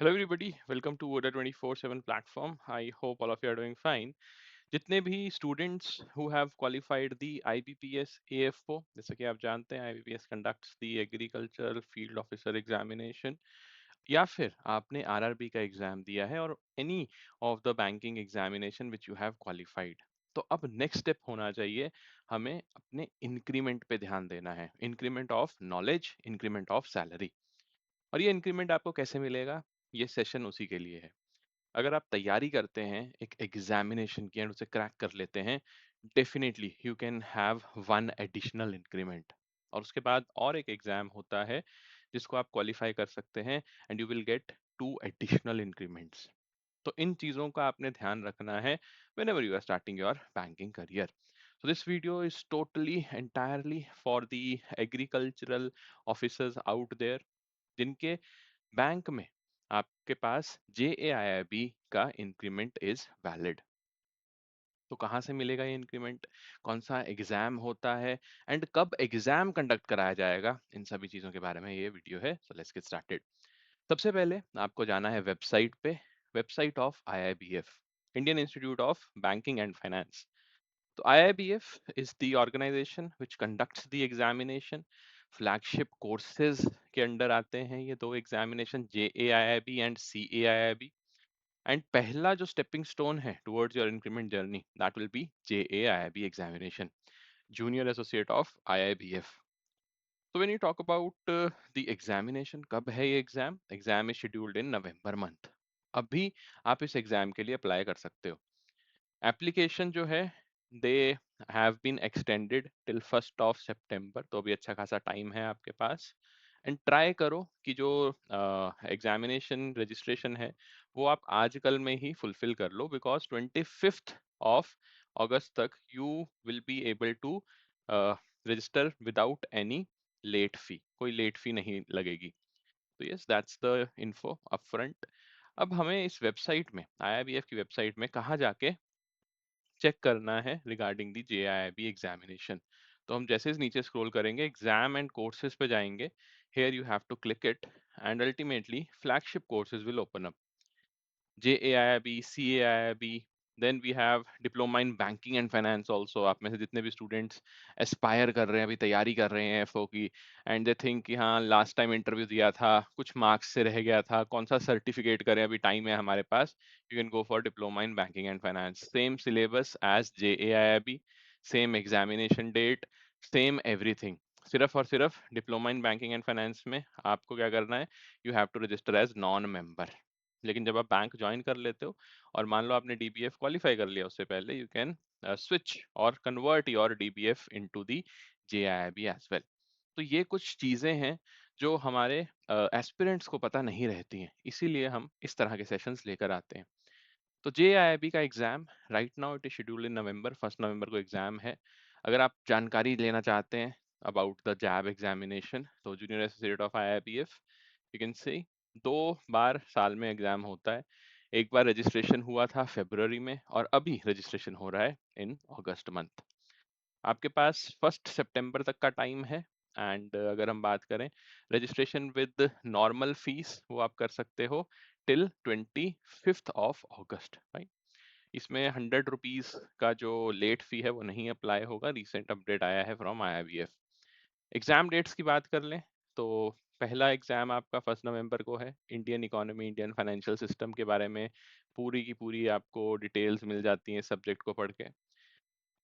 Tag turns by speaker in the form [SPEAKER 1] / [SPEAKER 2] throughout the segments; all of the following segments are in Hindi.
[SPEAKER 1] Hello everybody, welcome to ODA 24/7 platform. I hope all of you are doing fine. जितने भी students who have qualified the IBPS AFO, जैसे कि आप जानते हैं IBPS conducts the agricultural field officer examination, या फिर आपने RRB का एग्जाम दिया है और any of the banking examination which you have qualified, तो अब नेक्स्ट स्टेप होना चाहिए हमें अपने इंक्रीमेंट पे ध्यान देना है। Increment of knowledge, increment of salary. और ये इंक्रीमेंट आपको कैसे मिलेगा? ये सेशन उसी के लिए है। अगर आप तैयारी करते हैं एक एग्जामिनेशन की एंड उसे क्रैक कर लेते हैं, definitely you can have one additional increment. और उसके बाद और एक एग्जाम होता है जिसको आप क्वालिफाई कर सकते हैं and you will get to additional increments. तो इन चीज़ों का आपने ध्यान रखना है whenever you are starting your banking career. So this video is totally entirely for the agricultural officers out there जिनके बैंक में आपके पास JAIIB का इंक्रीमेंट इज वैलिड। तो कहाँ से मिलेगा ये इंक्रीमेंट, कौन सा एग्जाम होता है एंड कब एग्जाम कंडक्ट कराया जाएगा, इन सभी चीजों के बारे में ये वीडियो है। So let's get started. सबसे पहले आपको जाना है वेबसाइट पे, website of IIBF, Indian institute of banking and finance. तो IIBF is the organization which conducts the examination. Flagship courses के अंडर आते हैं ये दो examination, JAIIB and CAIIB। And पहला जो स्टेपिंग स्टोन है towards your increment journey, that will be JAIIB examination, junior associate of IIBF। तो when you talk about the examination, कब है ये exam? Exam is scheduled in November month. अभी आप इस एग्जाम के लिए अप्लाई कर सकते हो। एप्लीकेशन जो है they have been extended till 1 September, तो अभी अच्छा खासा टाइम है आपके पास। एंड ट्राई करो कि जो एग्जामिनेशन रजिस्ट्रेशन है वो आप आजकल में ही फुलफिल कर लो, बिकॉज 25 अगस्त तक you will be able to register without any late fee, कोई लेट फी नहीं लगेगी। तो yes, that's the info upfront. अब हमें इस वेबसाइट में, IIBF की वेबसाइट में कहाँ जाके चेक करना है रिगार्डिंग दी JIIB एग्जामिनेशन? तो हम जैसे नीचे स्क्रॉल करेंगे एग्जाम एंड कोर्सेज पे जाएंगे। Here you have to click it and ultimately flagship courses will open up. JAIIB, CAIIB, then we have diploma in banking and finance also. आप में से जितने भी स्टूडेंट्स एस्पायर कर रहे हैं, अभी तैयारी कर रहे हैं एफओ की, एंड दे थिंक कि हाँ लास्ट टाइम इंटरव्यू दिया था, कुछ मार्क्स से रह गया था, कौन सा सर्टिफिकेट करें, अभी टाइम है हमारे पास, you can go for diploma in banking and finance. Same syllabus as JAIIB, same examination date, same everything. सिर्फ और सिर्फ diploma in banking and finance में आपको क्या करना है, you have to register as non member. लेकिन जब आप बैंक ज्वाइन कर लेते हो और मान लो आपने DBF क्वालिफाई कर लिया उससे पहले, यू कैन स्विच और convert your DBF into the JIIB as well. तो ये कुछ चीजें हैं जो हमारे एस्पिरेंट्स को पता नहीं रहती हैं, इसीलिए हम इस तरह के सेशंस लेकर आते हैं। तो JIIB का exam right now it is scheduled in November, 1 नवंबर को एग्जाम है। अगर आप जानकारी लेना चाहते हैं अबाउट द जैब एग्जामिनेशन, तो junior associate of IIBF, you can see 2 बार साल में एग्जाम होता है। एक बार रजिस्ट्रेशन हुआ था फरवरी में और अभी रजिस्ट्रेशन हो रहा है इन अगस्त मंथ। आपके पास 1 सितंबर तक का टाइम है। एंड अगर हम बात करें रजिस्ट्रेशन विद नॉर्मल फीस, वो आप कर सकते हो टिल 25 अगस्त, राइट। इसमें 100 रुपीज का जो लेट फी है वो नहीं अप्लाई होगा, रिसेंट अपडेट आया है फ्रॉम IIBF। एग्जाम डेट्स की बात कर लें तो पहला एग्जाम आपका 1 नवंबर को है। Indian economy, Indian financial system के बारे में पूरी की पूरी आपको डिटेल्स मिल जाती हैं सब्जेक्ट को पढ़ के।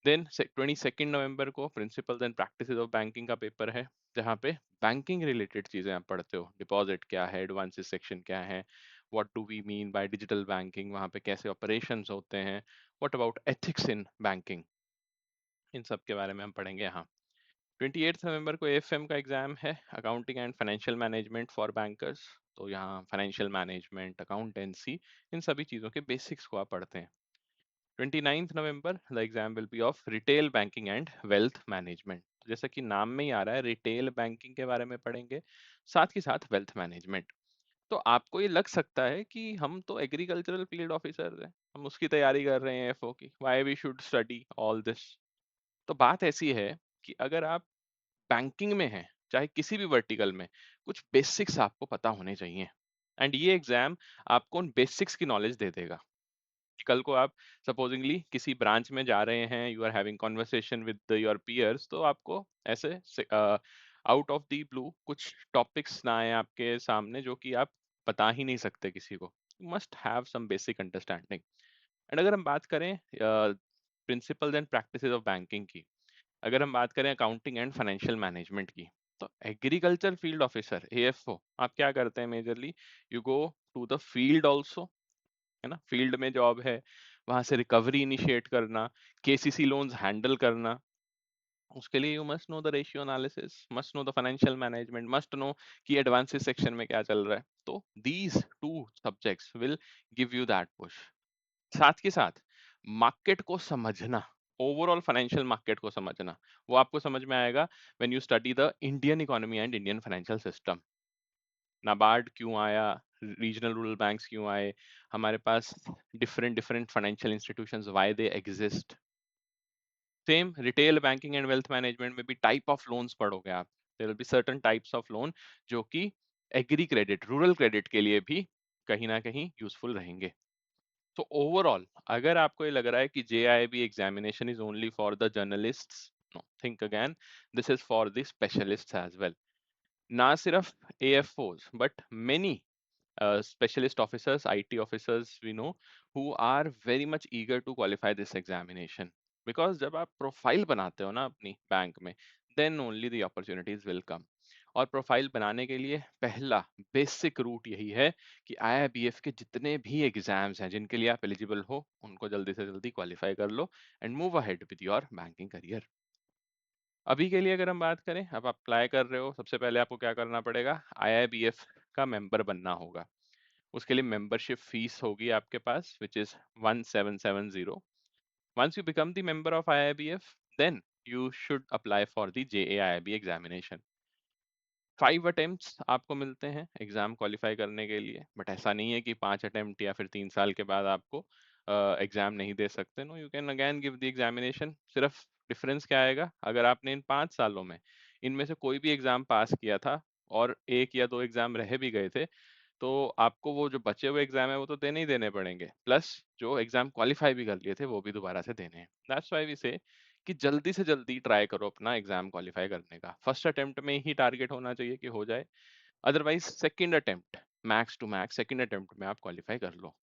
[SPEAKER 1] देन 22 नवंबर को principles and practices of banking का पेपर है, जहाँ पे बैंकिंग रिलेटेड चीजें आप पढ़ते हो। डिपॉजिट क्या है, एडवांसेस सेक्शन क्या है, what do we mean by digital banking, वहाँ पे कैसे ऑपरेशंस होते हैं, what about ethics in banking, इन सब के बारे में हम पढ़ेंगे यहाँ। 28 नवंबर को AFM का एग्जाम है, accounting and financial management for bankers. तो यहाँ फाइनेंशियल मैनेजमेंट, अकाउंटेंसी, इन सभी चीज़ों के बेसिक्स को आप पढ़ते हैं। 29 नवंबर the exam will be of retail banking and wealth management. जैसा कि नाम में ही आ रहा है, रिटेल बैंकिंग के बारे में पढ़ेंगे, साथ ही साथ वेल्थ मैनेजमेंट। तो आपको ये लग सकता है कि हम तो एग्रीकल्चरल फील्ड ऑफिसर हैं, हम उसकी तैयारी कर रहे हैं एफओ की, why we should study all this. तो बात ऐसी है कि अगर आप बैंकिंग में हैं, चाहे किसी भी वर्टिकल में, कुछ बेसिक्स आपको पता होने चाहिए। एंड ये एग्जाम आपको उन बेसिक्स की नॉलेज दे देगा कि कल को आप सपोजिंगली किसी ब्रांच में जा रहे हैं, you are having conversation with your peers, तो आपको ऐसे आउट ऑफ द ब्लू कुछ टॉपिक्स ना आए आपके सामने जो कि आप बता ही नहीं सकते किसी को। You must have some basic understanding. And अगर हम बात करें principles and practices of banking की, अगर हम बात करें अकाउंटिंग एंड फाइनेंशियल मैनेजमेंट की, तो एग्रीकल्चर फील्ड ऑफिसर एएफओ आप क्या करते हैं majorly? You go to the field also, है ना, फील्ड में जॉब है, वहां से रिकवरी इनिशिएट करना, केसीसी लोन्स हैंडल करना, उसके लिए you must know the ratio analysis, must know the financial management, must know कि एडवांसेस सेक्शन में क्या चल रहा है। तो these two subjects will give you that push. साथ के साथ मार्केट को समझना, ओवरऑल फाइनेंशियल मार्केट को समझना, वो आपको समझ में आएगा when you study the Indian economy and Indian financial system. NABARD क्यों आया, रीजनल रूरल बैंक्स क्यों आए, हमारे पास different different financial institutions why they exist. Same retail banking and wealth management में भी टाइप ऑफ लोन्स पढ़ोगे आप। There will be certain types of loan जो कि एग्री क्रेडिट, रूरल क्रेडिट के लिए भी कहीं ना कहीं यूजफुल रहेंगे। तो ओवरऑल अगर आपको ये लग रहा है कि JIB examination is only for the journalists, no, think again, this is for the specialists as well. ना सिर्फ AFOs but many specialist officers, IT officers we know who are very much eager to qualify this examination, because जब आप प्रोफाइल बनाते हो ना अपनी बैंक में, then only the opportunities will come। और प्रोफाइल बनाने के लिए पहला बेसिक रूट यही है कि IIBF के जितने भी एग्जाम्स हैं जिनके लिए आप एलिजिबल हो उनको जल्दी से जल्दी क्वालिफाई कर लो and move ahead with your banking career. अभी के लिए अगर हम बात करें, अब आप अप्लाई कर रहे हो, सबसे पहले आपको क्या करना पड़ेगा? IIBF का मेंबर बनना होगा। उसके लिए मेंबरशिप फीस होगी आपके पास which is 1770। Once you become the member of IIBF, then you should apply for the JAIB examination. 5 attempts आपको मिलते हैं एग्जाम क्वालिफाई करने के लिए, बट ऐसा नहीं है कि 5 अटेम्प्ट या फिर 3 साल के बाद आपको एग्जाम नहीं दे सकते। No, you can again give the examination. सिर्फ डिफरेंस क्या आएगा, अगर आपने इन 5 सालों में इनमें से कोई भी एग्जाम पास किया था और 1 या 2 एग्जाम रह भी गए थे, तो आपको वो जो बचे हुए एग्जाम है वो तो देने ही देने पड़ेंगे, प्लस जो एग्जाम क्वालिफाई भी कर लिए थे वो भी दोबारा से देने हैं। दैट्स व्हाई वी से कि जल्दी से जल्दी ट्राई करो अपना एग्जाम क्वालिफाई करने का। फर्स्ट अटेम्प्ट में ही टारगेट होना चाहिए कि हो जाए, otherwise second attempt, max to max second attempt में आप क्वालिफाई कर लो।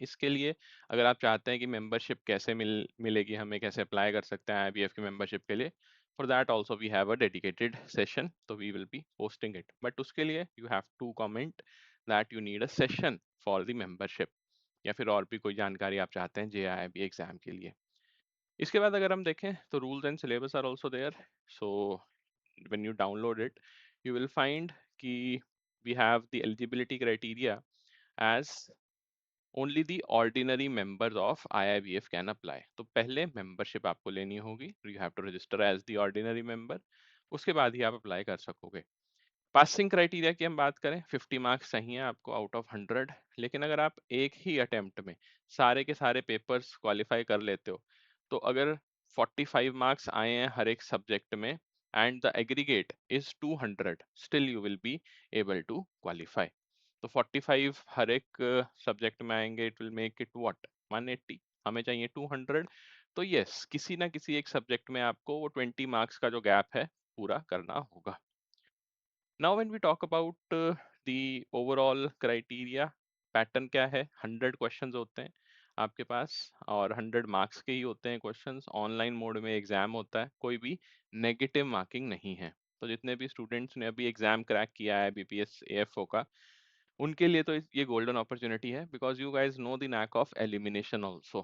[SPEAKER 1] इसके लिए अगर आप चाहते हैं कि मेंबरशिप कैसे मिलेगी हमें, कैसे अप्लाई कर सकते हैं IBF की मेंबरशिप के लिए, for that also we have a dedicated session, तो we will be posting it, but उसके लिए you have to comment that you need a session for the membership, या फिर और भी कोई जानकारी आप चाहते हैं JIB एग्जाम के लिए। इसके बाद अगर हम देखें तो rules and syllabus are also there. So when you download it, you will find कि we have the eligibility criteria as only the ordinary members of IIBF can apply. तो पहले मेंबरशिप आपको लेनी होगी, you have to register as the ordinary member, उसके बाद ही आप अप्लाई कर सकोगे। पासिंग क्राइटेरिया की हम बात करें, 50 मार्क्स चाहिए आपको आउट ऑफ 100, लेकिन अगर आप एक ही अटेम्प्ट में सारे के सारे पेपर्स क्वालिफाई कर लेते हो, तो अगर 45 मार्क्स आए हैं हर एक सब्जेक्ट में and the aggregate is 200, still you will be able to qualify. तो 45 हर एक सब्जेक्ट में आएंगे, it will make it what, 180, हमें चाहिए 200। तो यस, किसी ना किसी एक सब्जेक्ट में आपको वो 20 मार्क्स का जो गैप है पूरा करना होगा। Now when we talk about the overall criteria, pattern क्या है? 100 क्वेश्चंस होते हैं आपके पास और 100 मार्क्स के ही होते हैं क्वेश्चंस। ऑनलाइन मोड में एग्जाम होता है, कोई भी नेगेटिव मार्किंग नहीं है। तो जितने भी स्टूडेंट्स ने अभी एग्जाम क्रैक किया है BPS AFO का, उनके लिए तो ये गोल्डन अपॉर्चुनिटी है, because you guys know the NAAC of elimination also.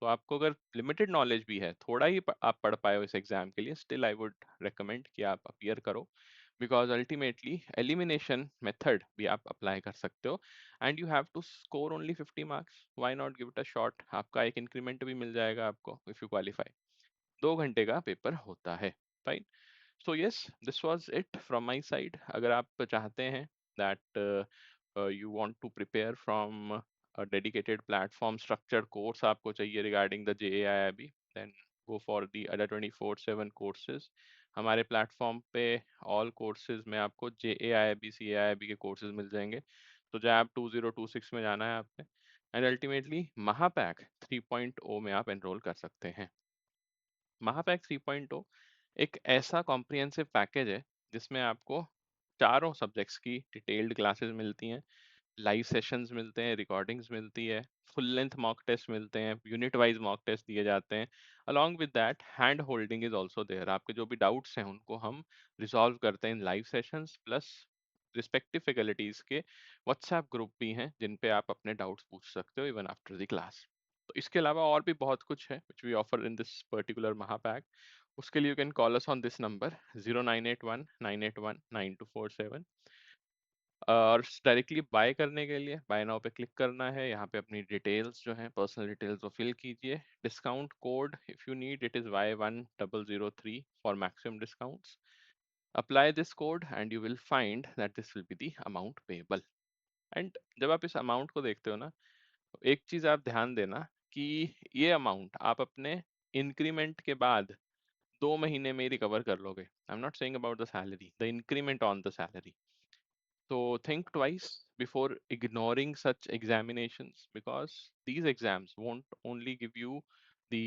[SPEAKER 1] तो आपको अगर लिमिटेड नॉलेज भी है, थोड़ा ही आप पढ़ पाए हो इस एग्जाम के लिए, स्टिल आई वुड रिकमेंड कि आप अपीयर करो, बिकॉज अल्टीमेटली एलिमिनेशन मेथड भी आप अप्लाई कर सकते हो and you have to score only 50 marks. Why not give it a shot, आपका एक इंक्रीमेंट भी मिल जाएगा आपको इफ यू क्वालिफाई। 2 घंटे का पेपर होता है, fine. So yes, this was it from my side. अगर आप चाहते हैं that you want to prepare from a dedicated platform structured course आपको चाहिए regarding the JAIIB, then go for the other 24/7 courses। हमारे प्लेटफॉर्म पे ऑल कोर्सेज में आपको JAIIB CAIIB के कोर्सेज मिल जाएंगे। तो जैब 2026 में जाना है आपने एंड अल्टीमेटली महापैक 3.0 में आप एनरोल कर सकते हैं। महापैक 3.0 एक ऐसा कॉम्प्रिहेंसिव पैकेज है जिसमें आपको चारों सब्जेक्ट्स की डिटेल्ड क्लासेस मिलती हैं, लाइव सेशंस मिलते हैं, रिकॉर्डिंग्स मिलती है, फुल लेंथ मॉक टेस्ट मिलते हैं, यूनिट वाइज मॉक टेस्ट दिए जाते हैं। Along with that hand holding is also there. आपके जो भी डाउट्स हैं उनको हम रिजॉल्व करते हैं इन live sessions, plus respective faculties के व्हाट्सएप ग्रुप भी हैं जिन पे आप अपने डाउट्स पूछ सकते हो इवन आफ्टर द क्लास। तो इसके अलावा और भी बहुत कुछ है which we offer in this particular महापैक। उसके लिए you can call us on this number 0981 981 9247 और डायरेक्टली बाय करने के लिए बाय नाउ पे क्लिक करना है। यहाँ पे अपनी डिटेल्स जो हैं पर्सनल डिटेल्स वो फिल कीजिए। Discount code if you need it is Y1003 for maximum discounts. Apply this code and you will find that this will be the amount payable. And जब आप इस अमाउंट को देखते हो ना, एक चीज आप ध्यान देना कि ये अमाउंट आप अपने इंक्रीमेंट के बाद 2 महीने में रिकवर कर लोगे। I am not saying about the salary, the increment on the salary. So think twice before ignoring such examinations because these exams won't only give you the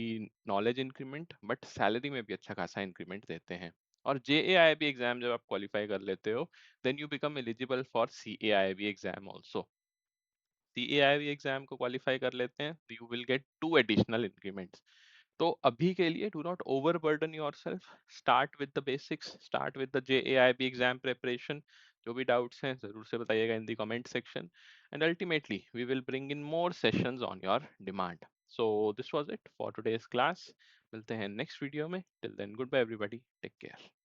[SPEAKER 1] knowledge increment but salary में भी अच्छा खासा increment देते हैं। और JAIB एग्जाम जब आप क्वालिफाई कर लेते हो then you become eligible for CAIB exam also। CAIB exam को क्वालिफाई कर लेते हैं तो you will get 2 additional increments। तो अभी के लिए do not overburden yourself, start with the basics, start with the JAIB exam preparation। जो भी doubts हैं जरूर से बताइएगा in the comment section and ultimately we will bring in more sessions on your demand। So this was it for today's class। मिलते हैं next video में। Till then goodbye everybody, take care।